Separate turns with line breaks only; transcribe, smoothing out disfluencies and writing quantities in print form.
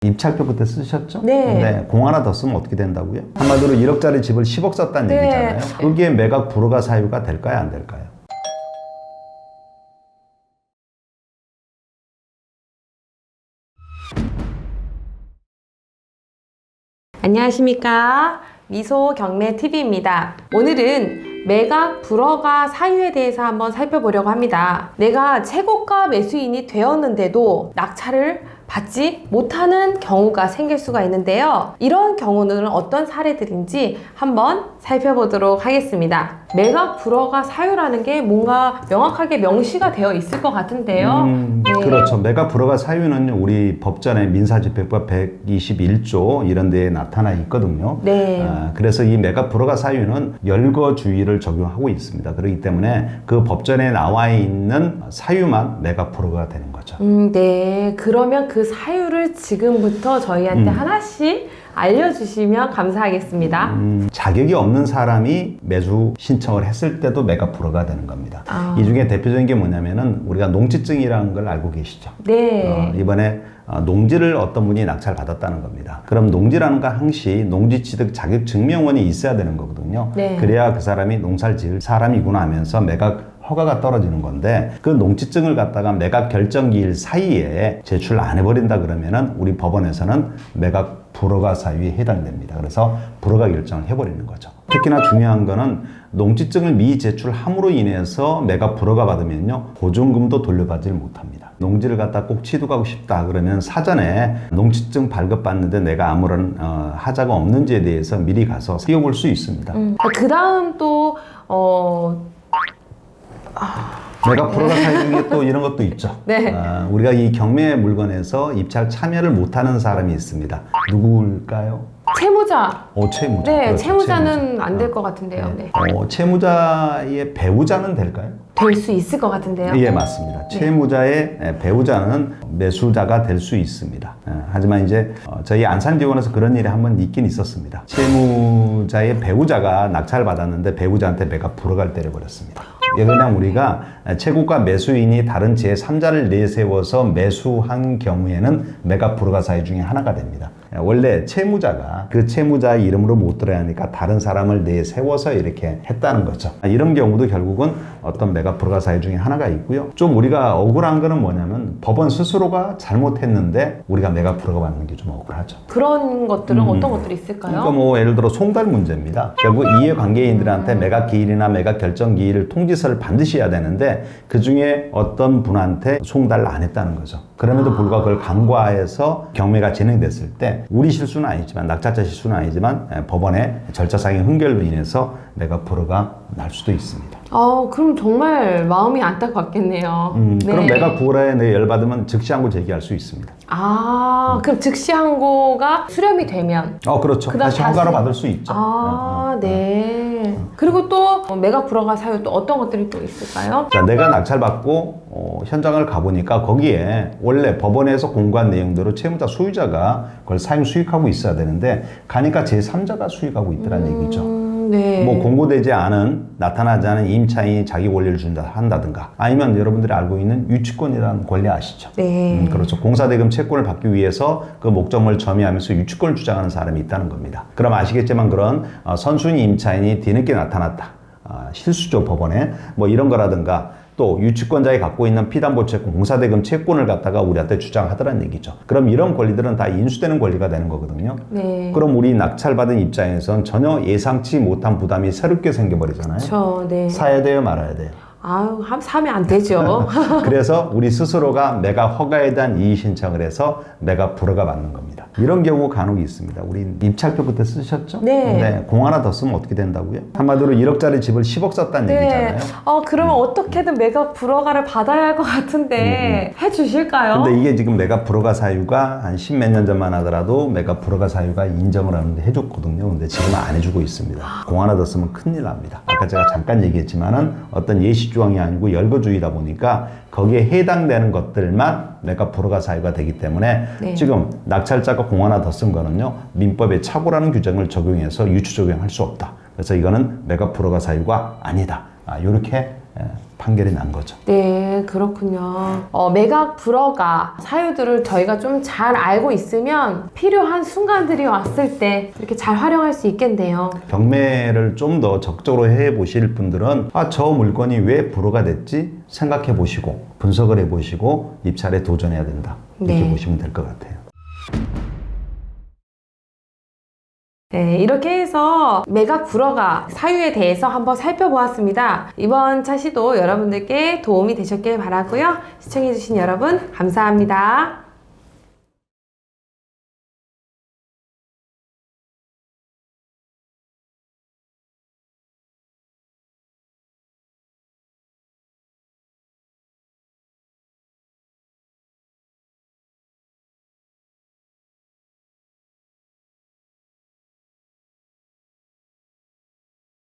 입찰표 그때 쓰셨죠?
네.
네. 공 하나 더 쓰면 어떻게 된다고요? 한마디로 1억짜리 집을 10억 썼다는
네.
얘기잖아요. 그게 매각 불허가 사유가 될까요? 안 될까요?
안녕하십니까. 미소 경매 TV입니다. 오늘은 매각 불허가 사유에 대해서 한번 살펴보려고 합니다. 내가 최고가 매수인이 되었는데도 낙찰을 받지 못하는 경우가 생길 수가 있는데요. 이런 경우는 어떤 사례들인지 한번 살펴보도록 하겠습니다. 매각 불허가 사유라는 게 뭔가 명확하게 명시가 되어 있을 것 같은데요. 네.
그렇죠. 매각 불허가 사유는 우리 법전의 민사집행법 121조 이런 데에 나타나 있거든요.
네.
그래서 이 매각 불허가 사유는 열거주의를 적용하고 있습니다. 그렇기 때문에 그 법전에 나와 있는 사유만 매각 불허가 되는 거죠.
네. 그러면 그 사유를 지금부터 저희한테 하나씩 알려주시면 감사하겠습니다.
자격이 없는 사람이 매수 신청을 했을 때도 매각 불허가 되는 겁니다. 이 중에 대표적인 게 뭐냐면은 우리가 농지증이라는 걸 알고 계시죠?
네.
이번에 농지를 어떤 분이 낙찰 받았다는 겁니다. 그럼 농지라는 거 항시 농지취득 자격 증명원이 있어야 되는 거거든요.
네.
그래야 그 사람이 농사를 지을 사람이구나 하면서 매각 허가가 떨어지는 건데, 그 농지증을 갖다가 매각 결정기일 사이에 제출 안 해버린다 그러면은 우리 법원에서는 매각 불허가 사유에 해당됩니다. 그래서 불허가 결정을 해버리는 거죠. 특히나 중요한 거는 농지증을 미제출함으로 인해서 매각 불허가 받으면요, 보증금도 돌려받지를 못합니다. 농지를 갖다 꼭 취득하고 싶다 그러면 사전에 농지증 발급받는데 내가 아무런 하자가 없는지에 대해서 미리 가서 띄워볼 수 있습니다.
그 다음 또
매각 불허가 사유 중에 또 이런 것도 있죠.
네.
우리가 이 경매 물건에서 입찰 참여를 못하는 사람이 있습니다. 누구일까요?
채무자.
채무자.
네,
그렇죠.
채무자는 안 될 것 같은데요. 네.
채무자의 배우자는 될까요?
될 수 있을 것 같은데요.
예, 맞습니다. 채무자의 배우자는 매수자가 될 수 있습니다. 하지만 이제 저희 안산지원에서 그런 일이 한번 있긴 있었습니다. 채무자의 배우자가 낙찰을 받았는데 배우자한테 매각 불허가를 때려버렸습니다. 그냥 우리가 최고가 매수인이 다른 제3자를 내세워서 매수한 경우에는 매각 불허가 사유 중에 하나가 됩니다. 원래 채무자가 그 채무자 이름으로 못 들어야 하니까 다른 사람을 내세워서 이렇게 했다는 거죠. 이런 경우도 결국은 어떤 매각 불허가 사유 중에 하나가 있고요. 좀 우리가 억울한 거는 뭐냐면 법원 스스로가 잘못했는데 우리가 매각 불허가 받는 게 좀 억울하죠.
그런 것들은 어떤 것들이 있을까요?
그러니까 뭐 예를 들어 송달 문제입니다. 결국 이해관계인들한테 매각 기일이나 매각 결정 기일 통지서를 반드시 해야 되는데 그 중에 어떤 분한테 송달을 안 했다는 거죠. 그럼에도 불구하고 그걸 간과해서 경매가 진행됐을 때 우리 실수는 아니지만 낙찰자 실수는 아니지만 법원의 절차상의 흥결로 인해서 매각 불허가 날 수도 있습니다.
그럼 정말 마음이 안타깝겠네요.
그럼
네.
매각 불허에 내 열받으면 즉시 항고 제기할 수 있습니다.
그럼 즉시 항고가 수렴이 되면
그렇죠.
그다음
다시 허가로 받을 수 있죠.
네. 그리고 또 매각 불허가 사유 또 어떤 것들이 또 있을까요?
자, 내가 낙찰받고 현장을 가보니까 거기에 원래 법원에서 공고한 내용대로 채무자 소유자가 그걸 사용 수익하고 있어야 되는데 가니까 제3자가 수익하고 있더란 얘기죠.
네.
뭐 공고되지 않은 나타나지 않은 임차인이 자기 권리를 한다든가 아니면 여러분들이 알고 있는 유치권이라는 권리 아시죠?
네.
그렇죠. 공사대금 채권을 받기 위해서 그 목적물을 점유하면서 유치권을 주장하는 사람이 있다는 겁니다. 그럼 아시겠지만 그런 선순위 임차인이 뒤늦게 나타났다. 실수죠, 법원에. 뭐 이런 거라든가 또 유치권자가 갖고 있는 피담보채권, 공사대금 채권을 갖다가 우리한테 주장하더란 얘기죠. 그럼 이런 권리들은 다 인수되는 권리가 되는 거거든요.
네.
그럼 우리 낙찰받은 입장에선 전혀 예상치 못한 부담이 새롭게 생겨버리잖아요.
그렇죠. 네.
사야 돼요, 말아야 돼요?
사면 안 되죠.
그래서 우리 스스로가 매각 허가에 대한 이의 신청을 해서 매각 불허가 받는 겁니다. 이런 경우 간혹 있습니다. 우리 입찰표 그때 쓰셨죠?
네.
공 하나 더 쓰면 어떻게 된다고요? 한마디로 1억짜리 집을 10억 썼다는
네.
얘기잖아요.
그러면 어떻게든 매각 불허가를 받아야 할 것 같은데 해주실까요?
근데 이게 지금 매각 불허가 사유가 한 10몇 년 전만 하더라도 매각 불허가 사유가 인정을 하는데 해줬거든요. 근데 지금은 안 해주고 있습니다. 공 하나 더 쓰면 큰일 납니다. 아까 제가 잠깐 얘기했지만은 어떤 예시조항이 아니고 열거주의다 보니까 거기에 해당되는 것들만 매각 불허가 사유가 되기 때문에
네.
지금 낙찰자가 공 하나 더 쓴 거는요, 민법의 착오라는 규정을 적용해서 유추 적용할 수 없다. 그래서 이거는 매각 불허가 사유가 아니다. 이렇게 판결이 난 거죠.
네, 그렇군요. 매각 불허가 사유들을 저희가 좀 잘 알고 있으면 필요한 순간들이 왔을 때 이렇게 잘 활용할 수 있겠네요.
경매를 좀 더 적극적으로 해 보실 분들은 저 물건이 왜 불허가 됐지 생각해 보시고 분석을 해 보시고 입찰에 도전해야 된다. 이렇게
네.
보시면 될 것 같아요.
네, 이렇게 해서 매각 불허가 사유에 대해서 한번 살펴보았습니다. 이번 차시도 여러분들께 도움이 되셨길 바라고요. 시청해주신 여러분 감사합니다.